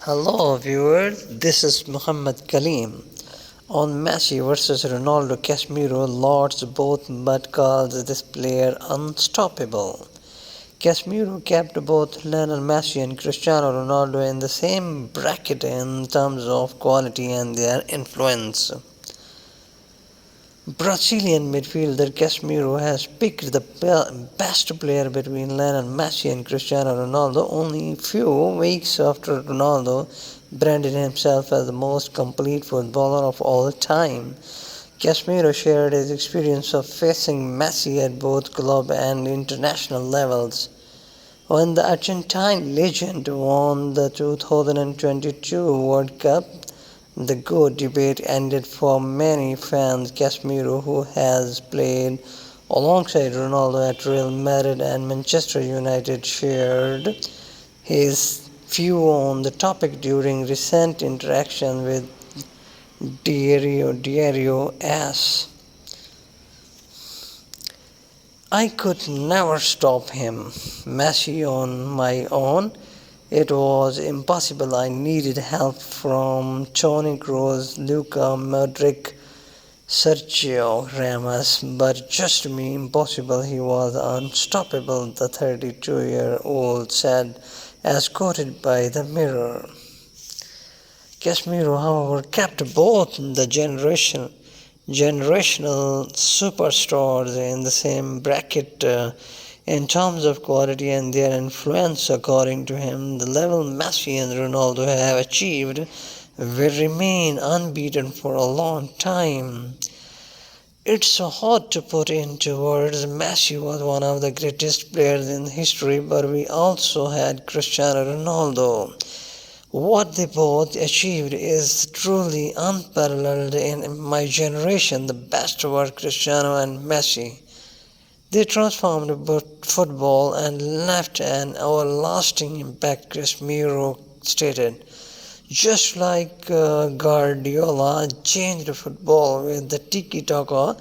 Hello viewers, this is Muhammad Kaleem. On Messi vs Ronaldo, Casemiro Lauds both but calls this player unstoppable. Casemiro kept both Lionel Messi and Cristiano Ronaldo in the same bracket in terms of quality and their influence. Brazilian midfielder Casemiro has picked the best player between Lionel Messi and Cristiano Ronaldo only a few weeks after Ronaldo branded himself as the most complete footballer of all time. Casemiro shared his experience of facing Messi at both club and international levels. When the Argentine legend won the 2022 World Cup, the GOAT debate ended for many fans. Casemiro, who has played alongside Ronaldo at Real Madrid and Manchester United, shared his view on the topic during recent interaction with Diario AS. I could never stop him, Messi on my own. It was impossible. I needed help from Toni Kroos, Luka Modric, Sergio Ramos, but just me impossible. He was unstoppable, the 32-year-old said, as quoted by the Mirror. Casemiro, however, kept both the generational superstars in the same bracket in terms of quality and their influence. According to him, the level Messi and Ronaldo have achieved will remain unbeaten for a long time. It's hard to put into words. Messi was one of the greatest players in history, but we also had Cristiano Ronaldo. What they both achieved is truly unparalleled in my generation. The best were Cristiano and Messi. They transformed football and left an everlasting impact, Casemiro stated. Just like Guardiola changed football with the tiki-taka,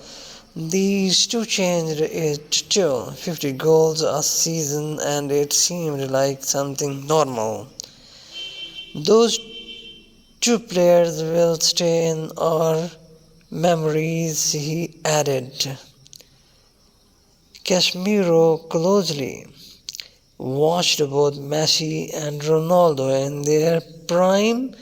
these two changed it too. 50 goals a season, and it seemed like something normal. Those two players will stay in our memories, he added. Casemiro closely watched both Messi and Ronaldo in their prime.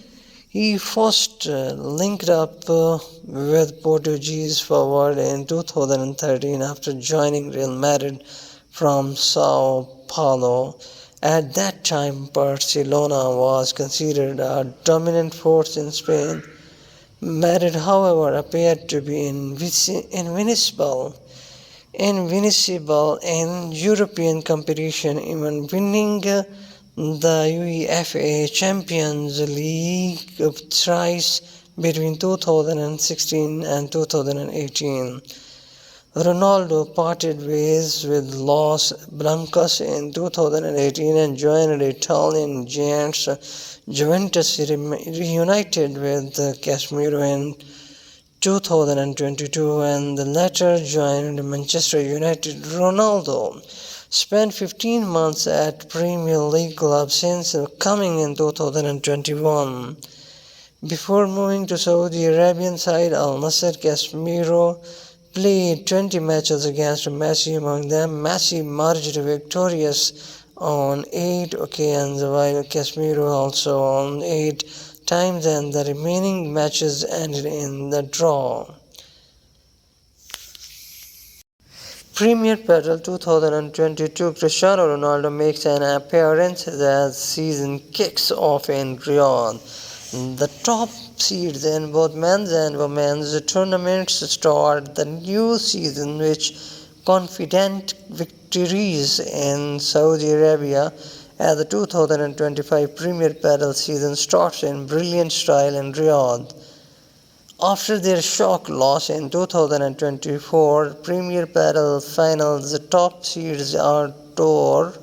He first linked up with Portuguese forward in 2013 after joining Real Madrid from Sao Paulo. At that time, Barcelona was considered a dominant force in Spain. Madrid, however, appeared to be invincible in European competition, even winning the UEFA Champions League thrice between 2016 and 2018. Ronaldo parted ways with Los Blancos in 2018 and joined Italian giants Juventus, reunited with Casemiro in 2022, and the latter joined Manchester United. Ronaldo spent 15 months at Premier League club since coming in 2021. Before moving to Saudi Arabian side Al Nassr, Casemiro played 20 matches against Messi. Among them, Messi emerged victorious on 8 occasions, while Casemiro also on 8 times, and the remaining matches ended in the draw. Premier Pedal 2022, Cristiano Ronaldo makes an appearance as season kicks off in Riyadh. The top seeds in both men's and women's tournaments start the new season with confident victories in Saudi Arabia, as the 2025 Premier Padel season starts in brilliant style in Riyadh. After their shock loss in 2024 Premier Padel finals, the top seeds Arturo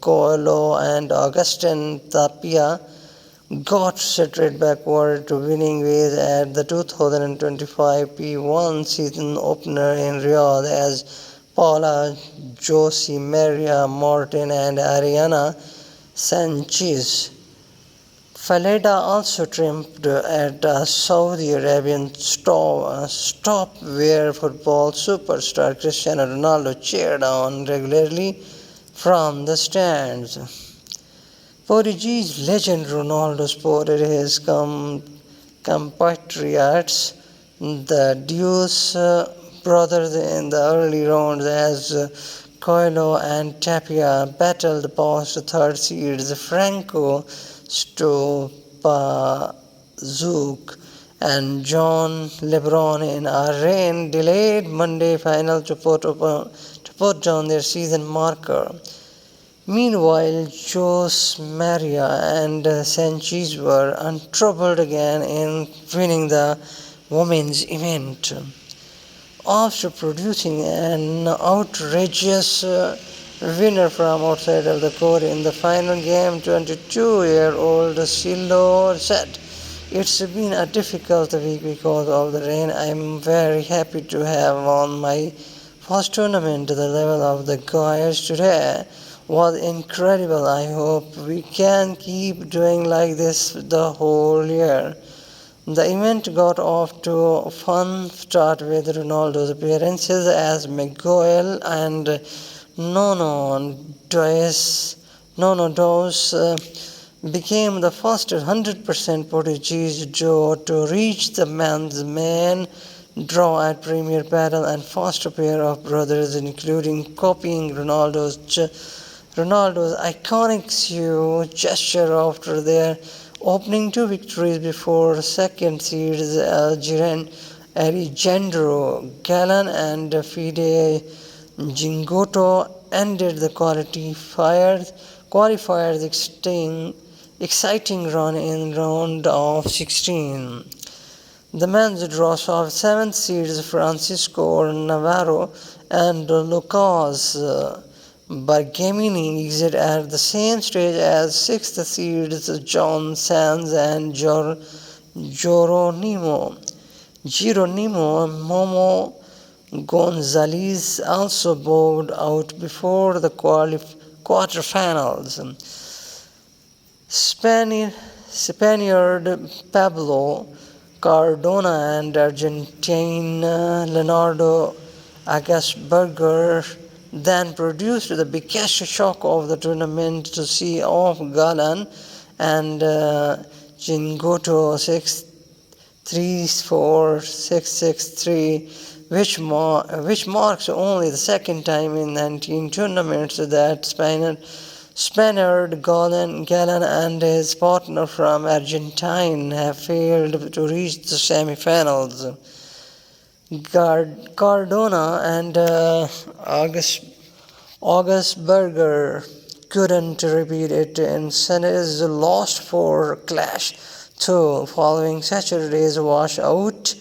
Coelho and Agustin Tapia got straight backward to winning ways at the 2025 P1 season opener in Riyadh, as Paula, Josie, Maria, Martin and Ariana Sanchez. Faleda also triumphed at a Saudi Arabian stop where football superstar Cristiano Ronaldo cheered on regularly from the stands. Portuguese legend Ronaldo spotted his compatriots, the Deuce brothers, in the early rounds as Coelho and Tapia battled past third seeds Franco Stopazuk and John LeBron in a rain-delayed Monday final to put down their season marker. Meanwhile, Jose Maria and Sanchez were untroubled again in winning the women's event. After producing an outrageous winner from outside of the court in the final game, 22-year-old Silo said, "It's been a difficult week because of the rain. I'm very happy to have won my first tournament. The level of the guys today was incredible. I hope we can keep doing like this the whole year." The event got off to a fun start with Ronaldo's appearances as Miguel and Nono Dos became the first 100% Portuguese duo to reach the men's main draw at Premier Battle, and first pair of brothers, including copying Ronaldo's iconic gesture after their opening two victories before second seeds Alejandro Galán and Fide Gingoto ended the qualifiers exciting run in round of 16. The men's draw saw seventh seeds Francisco Navarro and Lucas Bergamini exit at the same stage as sixth seeds John Sanz and Geronimo Momo Gonzalez also bowed out before the quarterfinals. Spaniard Pablo Cardona and Argentine Leonardo Agasberger then produced the biggest shock of the tournament to see off Galan and Gingoto 6-3-4, 6-6-3, which marks only the second time in 19 tournaments that Spaniard Galán and his partner from Argentina have failed to reach the semi-finals. Cardona and Augustberger couldn't repeat it in Sunday's lost four clash, too, following Saturday's washout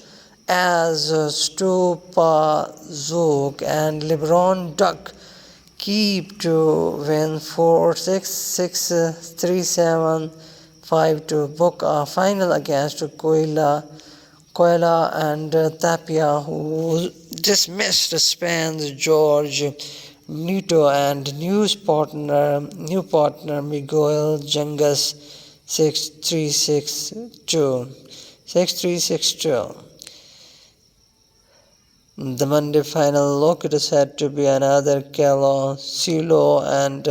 as Stupazuk and LeBron Duck keep to win 4-6, 6-3, 7-5 to book a final against Coelho and Tapia, who dismissed Spain's George Nieto and new partner Miguel Jangas 6-3-6-2. The Monday final looked set to be another Silo and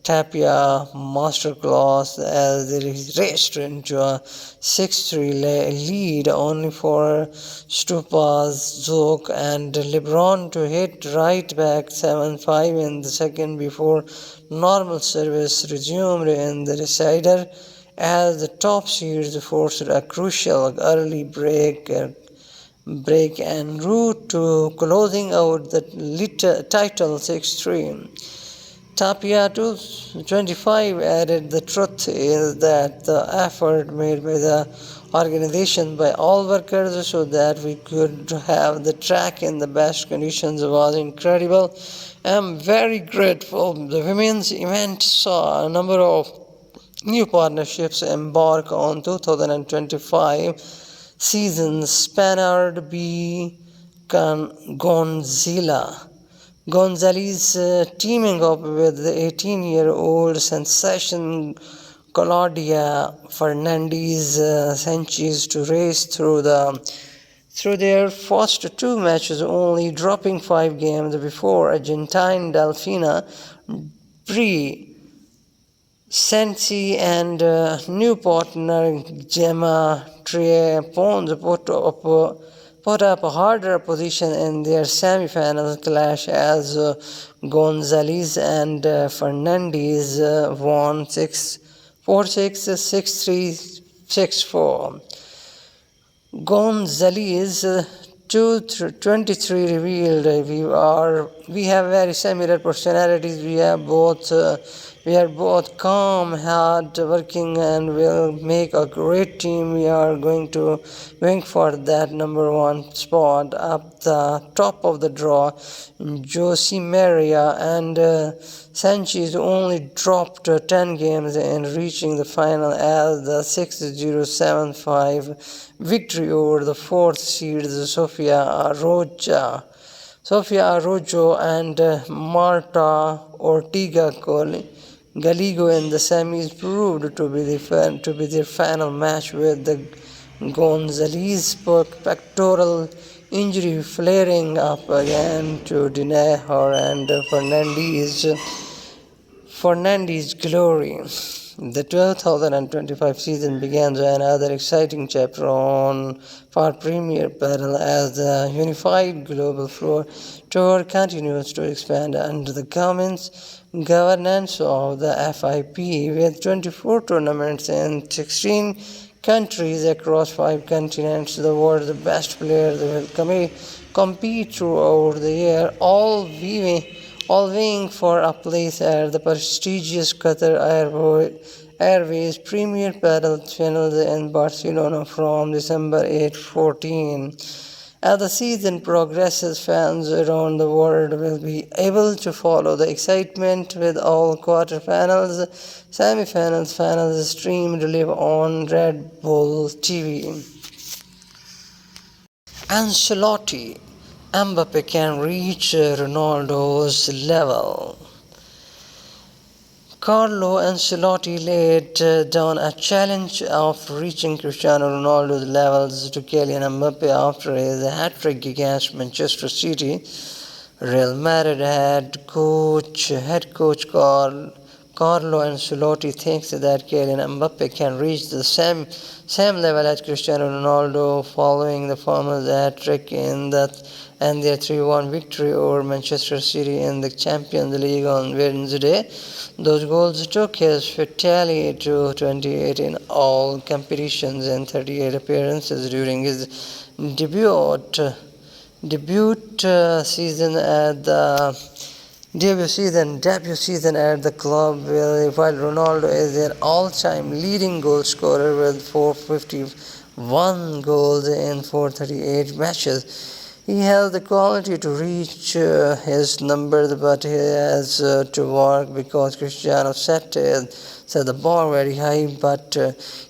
Tapia masterclass as they raced into a 6-3 lead, only for Stupazuk and LeBron to hit right back 7-5 in the second before normal service resumed in the decider, as the top seeds forced a crucial early break en route to closing out the title 6-3. Tapia 25 added, "The truth is that the effort made by the organization by all workers so that we could have the track in the best conditions was incredible. I'm very grateful." The women's event saw a number of new partnerships embark on 2025 season. Spaniard B. Gonzila Gonzalez teaming up with the 18-year-old sensation Claudia Fernandez Sanchez to race through their first two matches, only dropping 5 games before Argentine Delfina Brie Sensi and new partner Gemma Trier Pons put up a harder position in their semi-final clash as Gonzalez and Fernandez won 6-4, 6, 6-3, 6-4. Gonzalez 23 revealed we have very similar personalities. We are both calm, hard working, and will make a great team. We are going for that number one spot up the top of the draw. Josie Maria and Sanchez only dropped 10 games in reaching the final as the 6-0-7-5 victory over the fourth seed Sofia Arroyo and Marta Ortega Galigo in the semis proved to be their final match, with the Gonzalez pectoral injury flaring up again to deny her and Fernandez glory. The 2025 season begins another exciting chapter for Premier Padel as the unified global floor tour continues to expand under the governance of the FIP, with 24 tournaments in 16 countries across 5 continents. The world's best players will compete throughout the year, all vying for a place at the prestigious Qatar Airways Premier Padel Finals in Barcelona from December 8-14. As the season progresses, fans around the world will be able to follow the excitement, with all quarterfinals, semifinals, finals streamed live on Red Bull TV. Ancelotti: Mbappe can reach Ronaldo's level. Carlo Ancelotti laid down a challenge of reaching Cristiano Ronaldo's levels to Kylian Mbappe after his hat-trick against Manchester City. Real Madrid head coach Carlo Ancelotti thinks that Kylian Mbappe can reach the same level as Cristiano Ronaldo following the former's hat-trick in their 3-1 victory over Manchester City in the Champions League on Wednesday. Those goals took his tally to 28 in all competitions and 38 appearances during his debut season at the club, while Ronaldo is their all-time leading goal scorer with 451 goals in 438 matches. He has the quality to reach his numbers, but he has to work because Cristiano set the bar very high. But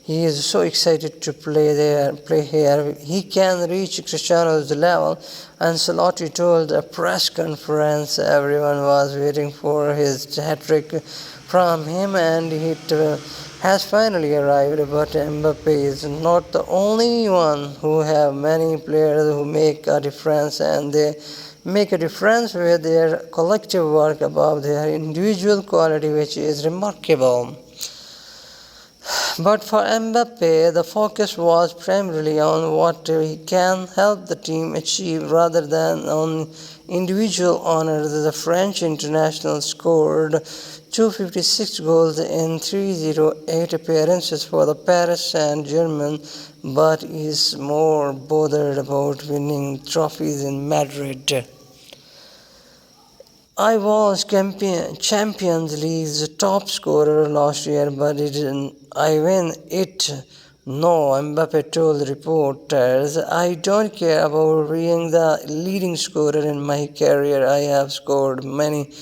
he is so excited to play here. He can reach Cristiano's level. Ancelotti told a press conference everyone was waiting for his hat-trick from him, and it has finally arrived. But Mbappe is not the only one. Who have many players who make a difference, and they make a difference with their collective work above their individual quality, which is remarkable. But for Mbappe, the focus was primarily on what he can help the team achieve rather than on individual honors. The French international scored 256 goals in 308 appearances for the Paris Saint-Germain, but is more bothered about winning trophies in Madrid. I was Champions League's top scorer last year, but I win it. No, Mbappe told reporters. I don't care about being the leading scorer in my career. I have scored many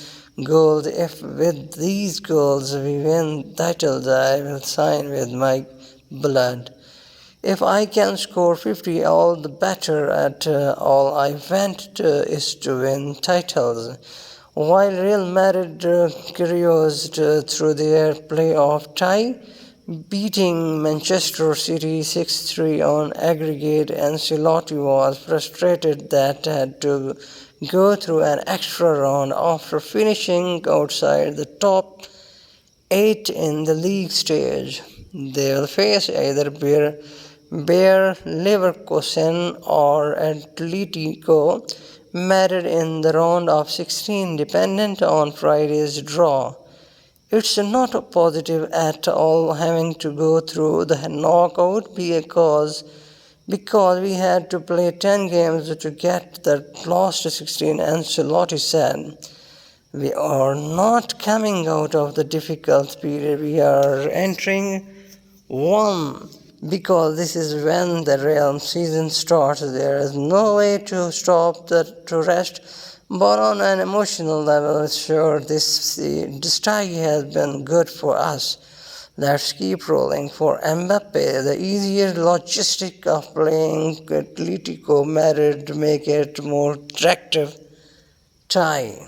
goals. If with these goals we win titles, I will sign with my blood. If I can score 50, all the better. At all I want is to win titles. While Real Madrid cruised through their playoff tie, beating Manchester City 6-3 on aggregate, Ancelotti was frustrated that had to go through an extra round after finishing outside the top 8 in the league stage. They will face either Bayer Leverkusen or Atletico Madrid in the round of 16, dependent on Friday's draw. It's not a positive at all having to go through the knockout because we had to play 10 games to get that last 16, Ancelotti said. We are not coming out of the difficult period. We are entering one because this is when the real season starts. There is no way to stop to rest. But on an emotional level, sure, this tie has been good for us. Let's keep rolling. For Mbappe, the easier logistic of playing Atletico Madrid make it more attractive tie.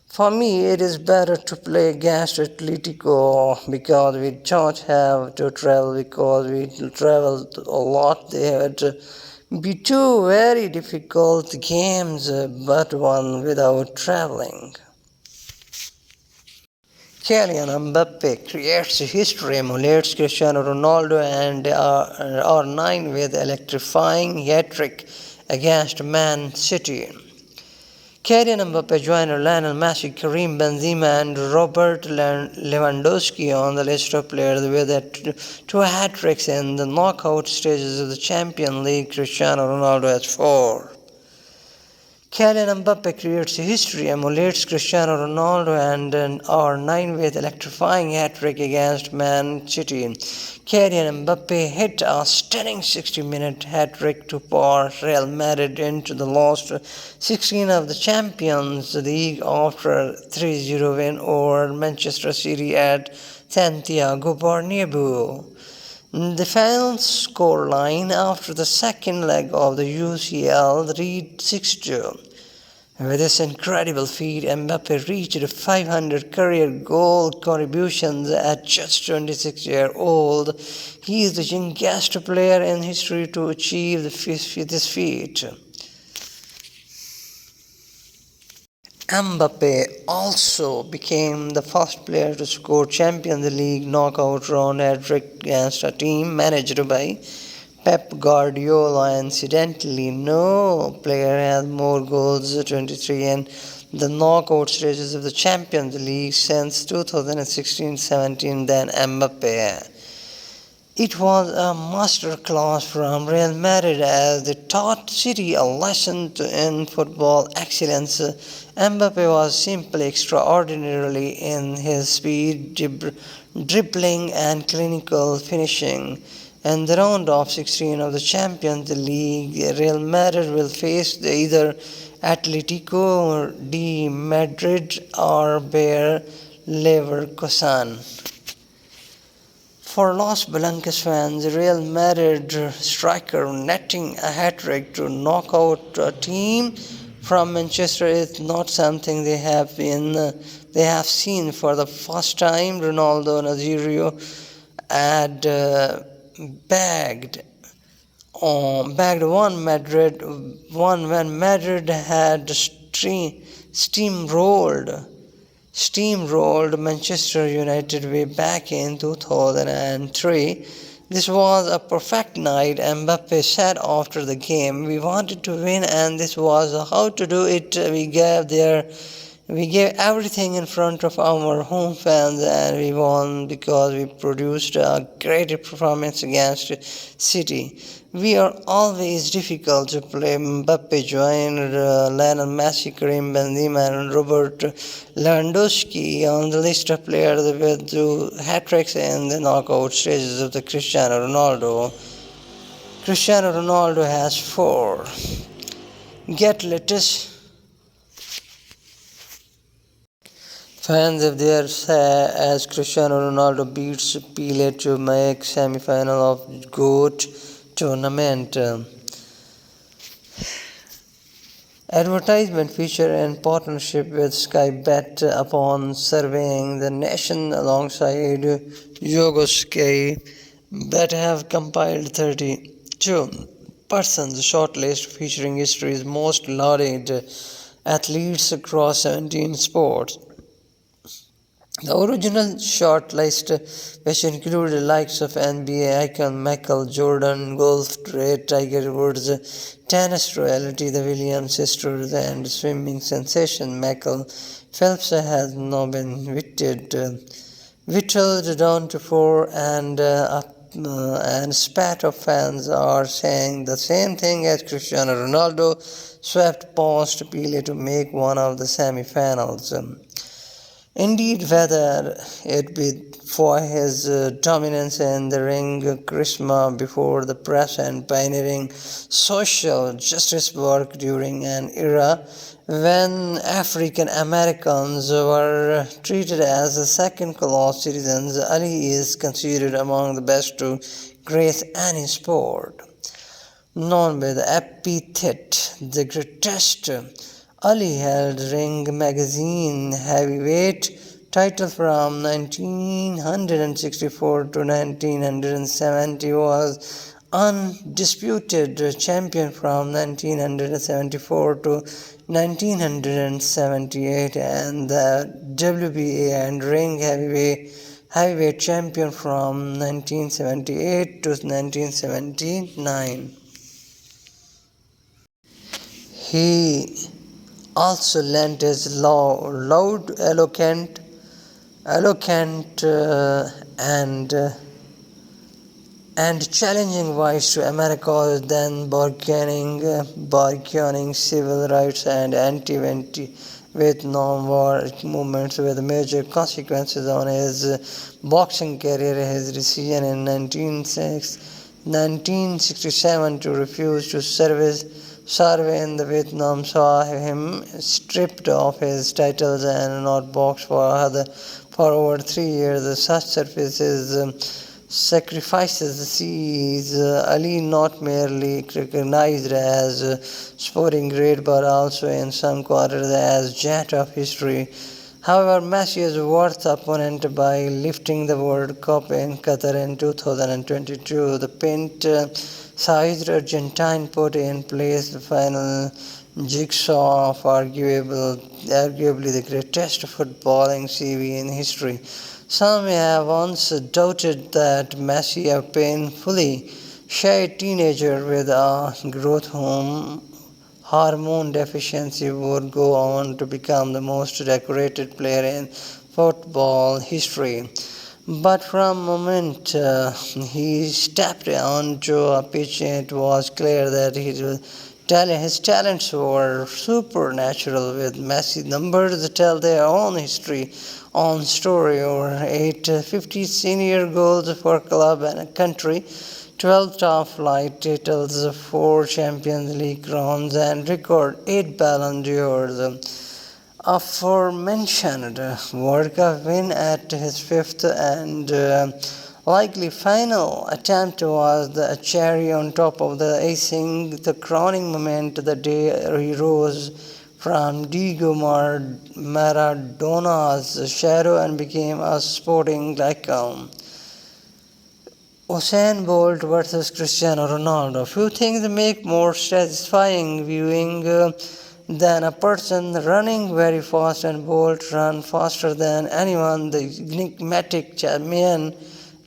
For me, it is better to play against Atletico because we don't have to travel, because we travel a lot. They had to be two very difficult games, but one without traveling. Kylian Mbappe creates history, emulates Cristiano Ronaldo and R9 with electrifying hat-trick against Man City. Kylian Mbappe joined Lionel Messi, Karim Benzema and Robert Lewandowski on the list of players with two hat-tricks in the knockout stages of the Champions League. Cristiano Ronaldo has 4. Kylian Mbappe creates history, emulates Cristiano Ronaldo and an R9 with electrifying hat-trick against Man City. Kylian Mbappe hit a stunning 60-minute hat-trick to pour Real Madrid into the last 16 of the Champions League after a 3-0 win over Manchester City at Santiago Bernabeu. The final scoreline after the second leg of the UCL read 6-2. With this incredible feat, Mbappe reached 500 career goal contributions at just 26 years old. He is the youngest player in history to achieve this feat. Mbappe also became the first player to score Champions League knockout round hat-trick against a team managed by Pep Guardiola. Incidentally, no player has more goals, 23, in the knockout stages of the Champions League since 2016-17 than Mbappe. It was a masterclass from Real Madrid as they taught City a lesson in football excellence. Mbappe was simply extraordinary in his speed, dribbling and clinical finishing. In the round of 16 of the Champions League, Real Madrid will face either Atletico de Madrid or Bayer Leverkusen. For Los Blancos fans, Real Madrid striker netting a hat-trick to knock out a team from Manchester is not something they have seen for the first time. Ronaldo Nazario had bagged one when Madrid had steamrolled Manchester United way back in 2003. This was a perfect night, Mbappe said after the game. We wanted to win and this was how to do it. We gave everything in front of our home fans and we won because we produced a great performance against City. We are always difficult to play. Mbappe joined Lionel Messi, Karim Benzema and Robert Lewandowski on the list of players with 2 hat-tricks in the knockout stages of the Cristiano Ronaldo. Cristiano Ronaldo has 4. Get latest. Fans, if they are sad as Cristiano Ronaldo beats Pele to make semi-final of GOAT tournament. Advertisement feature in partnership with Sky Bet upon surveying the nation alongside Yogosky Bet have compiled 32 persons shortlist featuring history's most lauded athletes across 17 sports. The original shortlist, which included the likes of NBA icon Michael Jordan, golf great Tiger Woods, tennis royalty the Williams sisters, and swimming sensation Michael Phelps, has now been whittled down to four, and and spat of fans are saying the same thing as Cristiano Ronaldo swept past Pele to make one of the semi-finals. Indeed, whether it be for his dominance in the ring, charisma before the press, and pioneering social justice work during an era when African Americans were treated as second-class citizens, Ali is considered among the best to grace any sport. Known by the epithet "the Greatest", Ali held Ring magazine heavyweight title from 1964 to 1970, was undisputed champion from 1974 to 1978, and the WBA and Ring heavyweight champion from 1978 to 1979. He also lent his loud, eloquent, and challenging voice to America's then burgeoning civil rights and anti-Vietnam War movements, with major consequences on his boxing career. His decision in 1967 to refuse to serve in the Vietnam saw him stripped of his titles and not box for over 3 years. Such sacrifices sees Ali not merely recognized as a sporting great but also in some quarters as jet of history. However, Messi is worth opponent by lifting the World Cup in Qatar in 2022. The paint-sized Argentine put in place the final jigsaw of arguably the greatest footballing CV in history. Some may have once doubted that Messi, a painfully shy teenager with a growth hormone deficiency, would go on to become the most decorated player in football history. But from the moment he stepped onto a pitch, it was clear that his talents were supernatural. With Messi, numbers tell their own story. Over 850 senior goals for club and country, 12 top flight titles, 4 Champions League crowns, and record 8 Ballon d'Ors. Aforementioned World Cup win at his fifth and likely final attempt was the cherry on top of the icing, the crowning moment the day he rose from Diego Maradona's shadow and became a sporting icon. Usain Bolt versus Cristiano Ronaldo. Few things make more satisfying viewing than a person running very fast, and Bolt ran faster than anyone. The enigmatic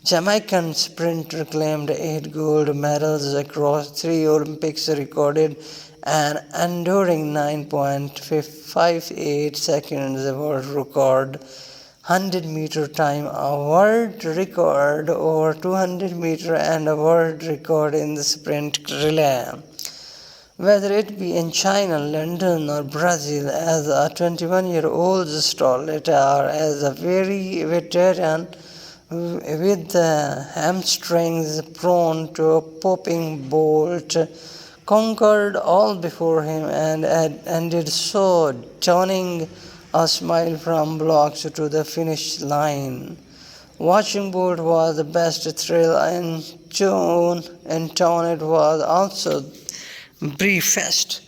Jamaican sprinter claimed 8 gold medals across 3 Olympics, recorded an enduring 9.58 seconds world record. 100-meter time, a world record over 200-meter, and a world record in the sprint relay. Whether it be in China, London, or Brazil, as a 21-year-old starlet or as a very veteran with the hamstrings prone to a popping, Bolt conquered all before him and did so, donning a smile from blocks to the finish line. Watching both was the best thrill, and tone it was also briefest.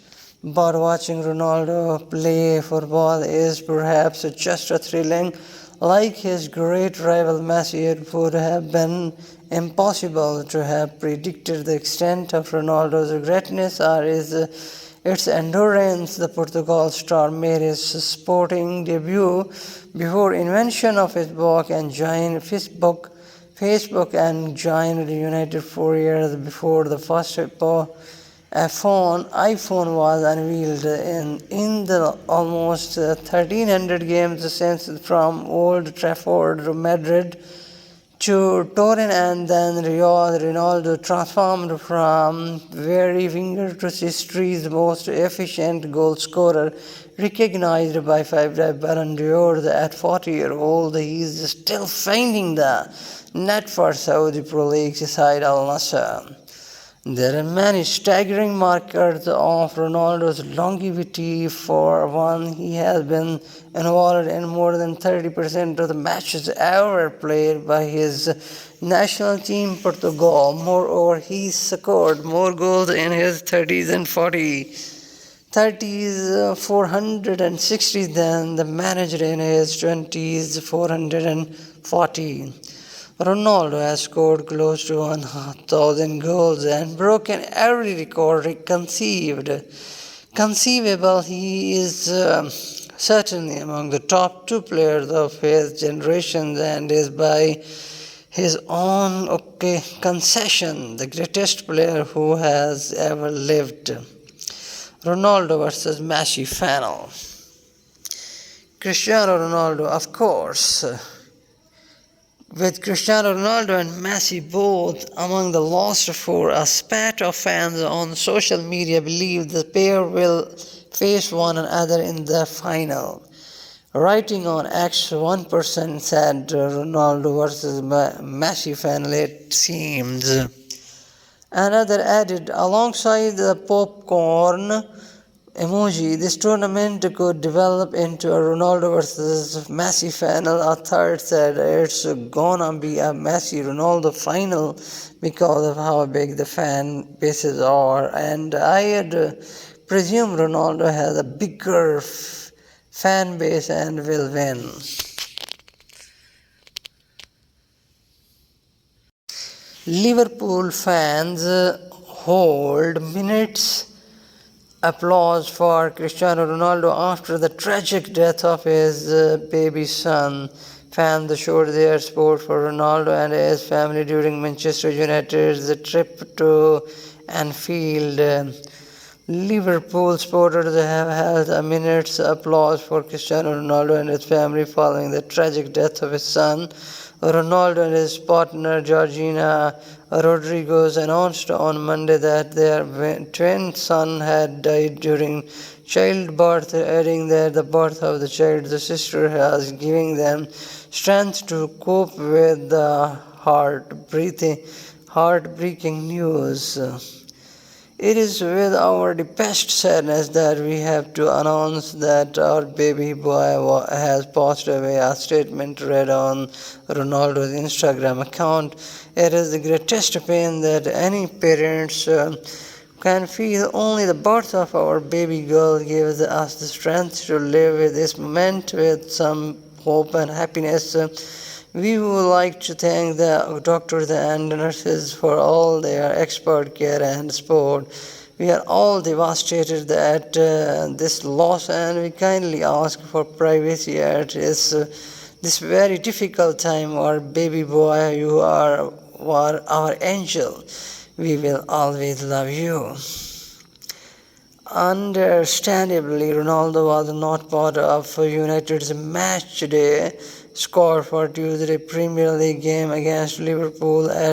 But watching Ronaldo play football is perhaps just as thrilling. Like his great rival Messi, it would have been impossible to have predicted the extent of Ronaldo's greatness or its endurance. The Portugal star made his sporting debut before invention of his book and joined Facebook and joined the United 4 years before the first iPhone was unveiled. In the almost 1300 games since, from Old Trafford to Madrid to Turin and then Rio, Ronaldo transformed from very winger to history's most efficient goal scorer, recognized by five-time Ballon d'Or. At 40 years old, he is still finding the net for Saudi Pro League side Al Nassr. There are many staggering markers of Ronaldo's longevity. For one, he has been involved in more than 30% of the matches ever played by his national team, Portugal. Moreover, he scored more goals in his 30s and 460 than the manager in his 20s, 440. Ronaldo has scored close to 1,000 goals and broken every record conceivable. He is certainly among the top two players of his generation and is by his own concession the greatest player who has ever lived. Ronaldo versus Messi final. Cristiano Ronaldo, of course. With Cristiano Ronaldo and Messi both among the lost four, a spat of fans on social media believe the pair will face one another in the final. Writing on X, one person said Ronaldo versus Messi final, it seems. Another added, alongside the popcorn emoji, this tournament could develop into a Ronaldo versus Messi final. A third said it's gonna be a Messi Ronaldo final because of how big the fan bases are, and I'd presume Ronaldo has a bigger fan base and will win. Liverpool fans hold minutes applause for Cristiano Ronaldo after the tragic death of his baby son. Fans showed their support for Ronaldo and his family during Manchester United's trip to Anfield. Liverpool supporters have held a minute's applause for Cristiano Ronaldo and his family following the tragic death of his son. Ronaldo and his partner Georgina Rodriguez announced on Monday that their twin son had died during childbirth, adding that the birth of the child's sister has given them strength to cope with the heartbreaking news. It is with our deepest sadness that we have to announce that our baby boy has passed away, a statement read on Ronaldo's Instagram account. It is the greatest pain that any parents can feel. Only the birth of our baby girl gives us the strength to live with this moment with some hope and happiness. We would like to thank the doctors and nurses for all their expert care and support. We are all devastated at this loss, and we kindly ask for privacy at this very difficult time. Our baby boy, you are our angel. We will always love you. Understandably, Ronaldo was not part of United's match day score for Tuesday Premier League game against Liverpool.